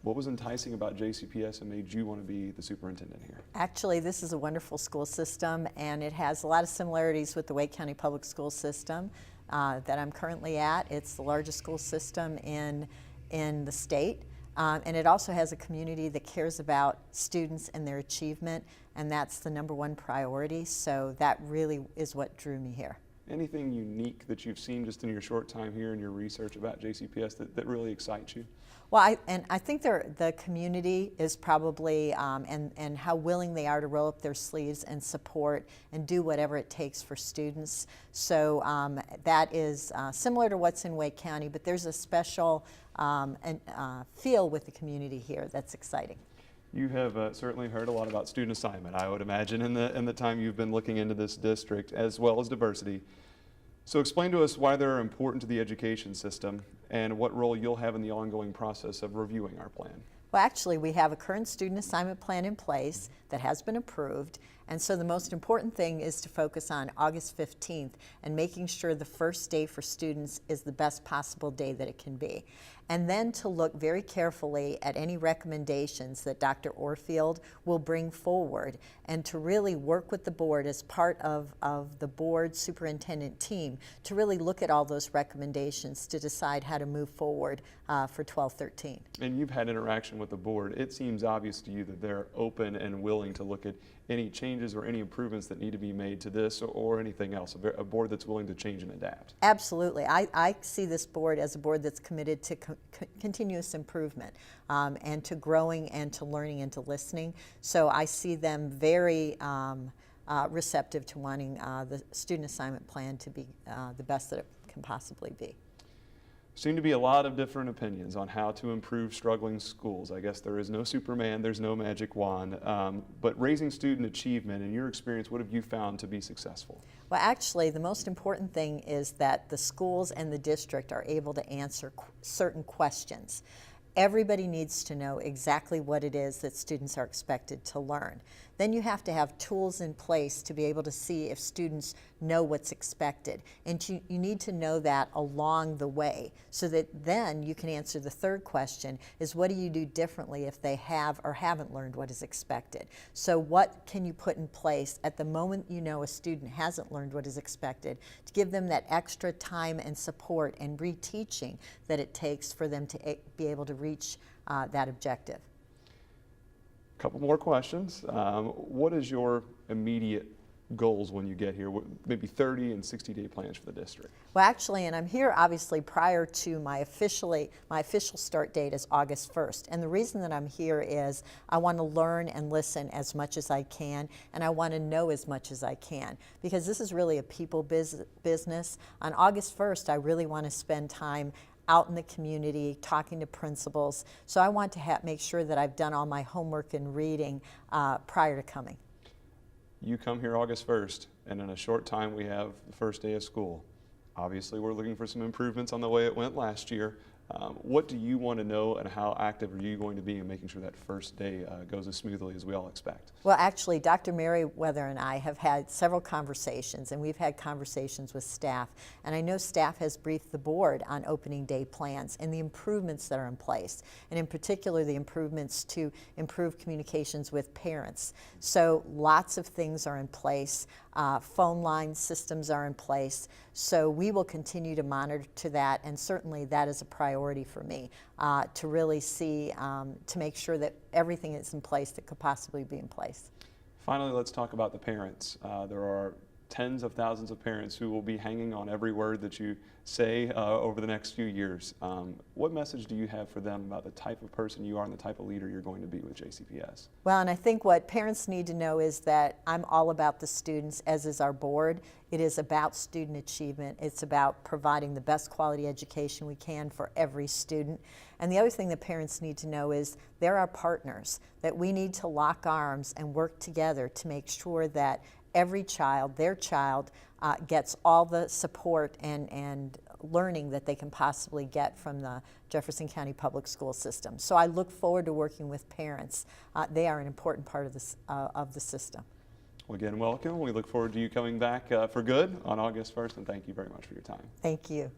What was enticing about JCPS and made you want to be the superintendent here? Actually, this is a wonderful school system, and it has a lot of similarities with the Wake County Public School System that I'm currently at. It's the largest school system in the state, and it also has a community that cares about students and their achievement, and that's the #1 priority, so that really is what drew me here. Anything unique that you've seen just in your short time here in your research about JCPS that really excites you? Well, I think the community is probably, and how willing they are to roll up their sleeves and support and do whatever it takes for students. So that is similar to what's in Wake County, but there's a special feel with the community here that's exciting. You have certainly heard a lot about student assignment, I would imagine, in the time you've been looking into this district, as well as diversity. So explain to us why they're important to the education system and what role you'll have in the ongoing process of reviewing our plan. Well, actually, we have a current student assignment plan in place that has been approved, and so the most important thing is to focus on August 15th and making sure the first day for students is the best possible day that it can be. And then to look very carefully at any recommendations that Dr. Orfield will bring forward, and to really work with the board as part of the board superintendent team to really look at all those recommendations to decide how to move forward for 12-13. And you've had interaction with the board. It seems obvious to you that they're open and willing to look at any changes or any improvements that need to be made to this or anything else, a board that's willing to change and adapt. Absolutely. I see this board as a board that's committed to continuous improvement and to growing and to learning and to listening. So I see them very receptive to wanting the student assignment plan to be the best that it can possibly be. Seem to be a lot of different opinions on how to improve struggling schools. I guess there is no Superman, there's no magic wand, but raising student achievement, in your experience, what have you found to be successful? Well, actually, the most important thing is that the schools and the district are able to answer certain questions. Everybody needs to know exactly what it is that students are expected to learn. Then you have to have tools in place to be able to see if students know what's expected. And you need to know that along the way so that then you can answer the third question is, what do you do differently if they have or haven't learned what is expected? So what can you put in place at the moment you know a student hasn't learned what is expected to give them that extra time and support and reteaching that it takes for them to be able to reach that objective. A couple more questions. What is your immediate goals when you get here? Maybe 30 and 60-day plans for the district. Well, actually, and I'm here obviously prior to my official start date is August 1st. And the reason that I'm here is I want to learn and listen as much as I can, and I want to know as much as I can, because this is really a people business. On August 1st, I really want to spend time out in the community, talking to principals. So I want to make sure that I've done all my homework and reading prior to coming. You come here August 1st, and in a short time we have the first day of school. Obviously, we're looking for some improvements on the way it went last year. What do you want to know, and how active are you going to be in making sure that first day goes as smoothly as we all expect? Well, actually, Dr. Merriweather and I have had several conversations, and we've had conversations with staff, and I know staff has briefed the board on opening day plans and the improvements that are in place, and in particular the improvements to improve communications with parents. So lots of things are in place. Phone line systems are in place, so we will continue to monitor that, and certainly that is a priority for me to really see, to make sure that everything is in place that could possibly be in place. Finally, let's talk about the parents. There are tens of thousands of parents who will be hanging on every word that you say over the next few years. What message do you have for them about the type of person you are and the type of leader you're going to be with JCPS? Well, and I think what parents need to know is that I'm all about the students, as is our board. It is about student achievement. It's about providing the best quality education we can for every student. And the other thing that parents need to know is they're our partners, that we need to lock arms and work together to make sure that every child, their child, gets all the support and learning that they can possibly get from the Jefferson County Public School System. So I look forward to working with parents. They are an important part of the system. Well, again, welcome. We look forward to you coming back for good on August 1st, and thank you very much for your time. Thank you.